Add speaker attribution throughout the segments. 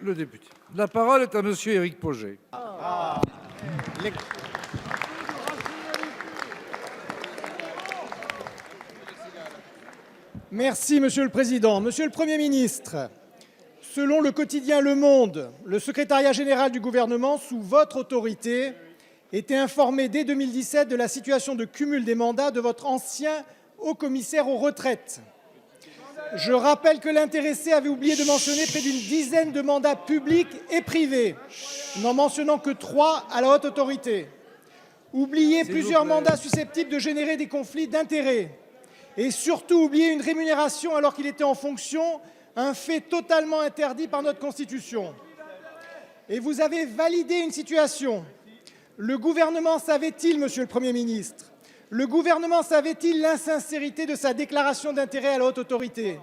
Speaker 1: le député. La parole est à monsieur Éric Pauget.
Speaker 2: Merci, Monsieur le Président. Monsieur le Premier ministre, selon le quotidien Le Monde, le secrétariat général du gouvernement, sous votre autorité, était informé dès 2017 de la situation de cumul des mandats de votre ancien haut-commissaire aux retraites. Je rappelle que l'intéressé avait oublié de mentionner près d'une dizaine de mandats publics et privés, n'en mentionnant que 3 à la haute autorité. Oublier plusieurs mandats susceptibles de générer des conflits d'intérêts. Et surtout oublier une rémunération alors qu'il était en fonction, un fait totalement interdit par notre Constitution. Et vous avez validé une situation. Le gouvernement savait-il, Monsieur le Premier ministre, le gouvernement savait-il l'insincérité de sa déclaration d'intérêt à la haute autorité?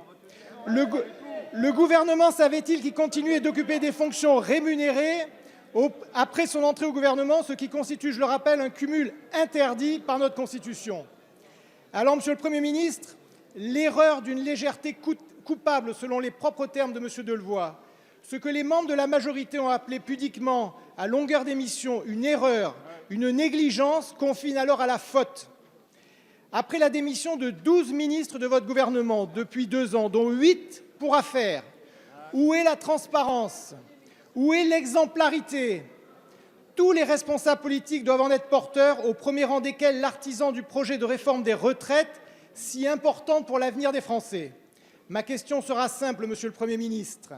Speaker 2: Le gouvernement savait-il qu'il continuait d'occuper des fonctions rémunérées après son entrée au gouvernement, ce qui constitue, je le rappelle, un cumul interdit par notre Constitution? Alors, Monsieur le Premier ministre, l'erreur d'une légèreté coupable, selon les propres termes de Monsieur Delevoye, ce que les membres de la majorité ont appelé pudiquement, à longueur d'émission, une erreur, une négligence, confine alors à la faute. Après la démission de 12 ministres de votre gouvernement depuis 2 ans, dont 8 pour affaires, où est la transparence? Où est l'exemplarité? Tous les responsables politiques doivent en être porteurs, au premier rang desquels l'artisan du projet de réforme des retraites, si importante pour l'avenir des Français. Ma question sera simple, Monsieur le Premier ministre.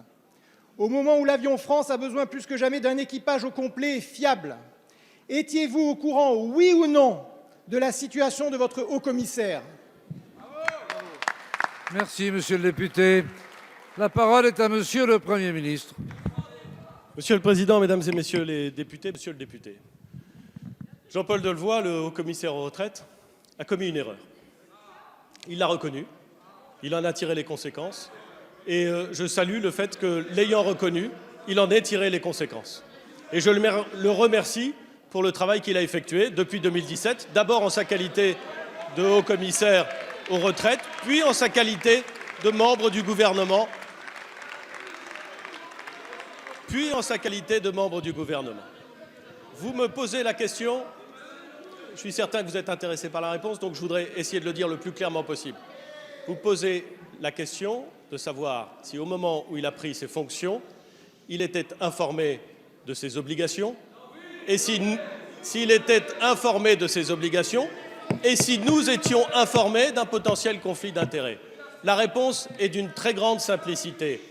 Speaker 2: Au moment où l'avion France a besoin plus que jamais d'un équipage au complet et fiable, étiez-vous au courant, oui ou non, de la situation de votre haut-commissaire?
Speaker 1: Merci, monsieur le député. La parole est à monsieur le Premier ministre.
Speaker 3: Monsieur le Président, Mesdames et Messieurs les députés, Monsieur le député, Jean-Paul Delevoye, le haut-commissaire aux retraites, a commis une erreur. Il l'a reconnue, il en a tiré les conséquences, et je salue le fait que, l'ayant reconnu, il en ait tiré les conséquences. Et je le remercie pour le travail qu'il a effectué depuis 2017, d'abord en sa qualité de haut-commissaire aux retraites, puis en sa qualité de membre du gouvernement. Vous me posez la question, je suis certain que vous êtes intéressé par la réponse, donc je voudrais essayer de le dire le plus clairement possible. Vous posez la question de savoir si, au moment où il a pris ses fonctions, il était informé de ses obligations, et s'il était informé de ses obligations, et si nous étions informés d'un potentiel conflit d'intérêts. La réponse est d'une très grande simplicité.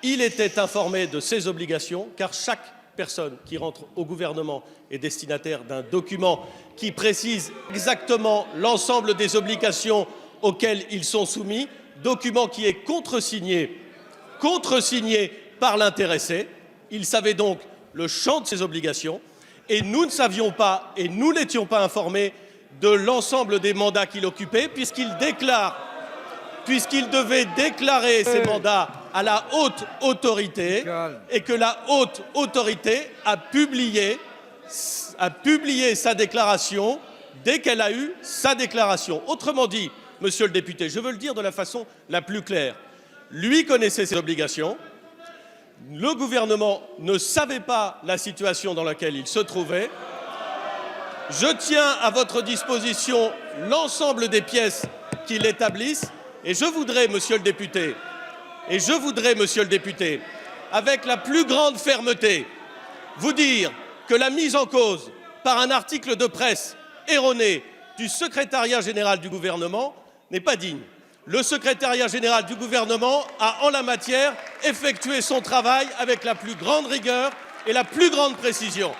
Speaker 3: Il était informé de ses obligations, car chaque personne qui rentre au gouvernement est destinataire d'un document qui précise exactement l'ensemble des obligations auxquelles ils sont soumis, document qui est contresigné par l'intéressé. Il savait donc le champ de ses obligations, et nous ne savions pas, et nous n'étions pas informés de l'ensemble des mandats qu'il occupait, puisqu'il devait déclarer ses mandats à la haute autorité, et que la haute autorité a publié sa déclaration dès qu'elle a eu sa déclaration. Autrement dit, monsieur le député, je veux le dire de la façon la plus claire, lui connaissait ses obligations, le gouvernement ne savait pas la situation dans laquelle il se trouvait. Je tiens à votre disposition l'ensemble des pièces qui l'établissent, et je voudrais, monsieur le député, avec la plus grande fermeté, vous dire que la mise en cause par un article de presse erroné du secrétariat général du gouvernement n'est pas digne. Le secrétariat général du gouvernement a, en la matière, effectué son travail avec la plus grande rigueur et la plus grande précision.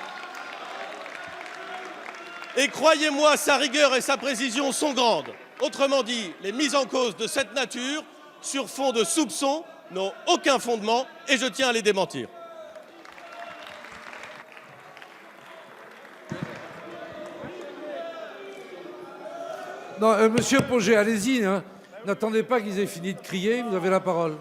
Speaker 3: Et croyez-moi, sa rigueur et sa précision sont grandes. Autrement dit, les mises en cause de cette nature, sur fond de soupçons, n'ont aucun fondement, et je tiens à les démentir.
Speaker 1: Non, monsieur Pauget, allez-y, hein. N'attendez pas qu'ils aient fini de crier, vous avez la parole.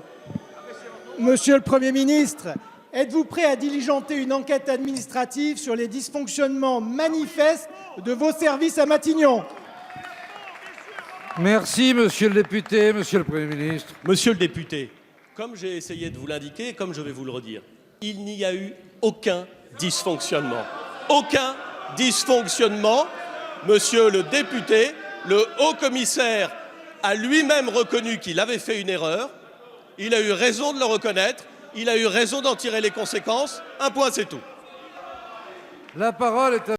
Speaker 2: Monsieur le Premier ministre, êtes-vous prêt à diligenter une enquête administrative sur les dysfonctionnements manifestes de vos services à Matignon?
Speaker 1: Merci, monsieur le député, monsieur le Premier ministre.
Speaker 3: Monsieur le député, comme j'ai essayé de vous l'indiquer, comme je vais vous le redire, Il n'y a eu aucun dysfonctionnement. Aucun dysfonctionnement. Monsieur le député, le haut-commissaire a lui-même reconnu qu'il avait fait une erreur. Il a eu raison de le reconnaître. Il a eu raison d'en tirer les conséquences. Un point, c'est tout.
Speaker 1: La parole est à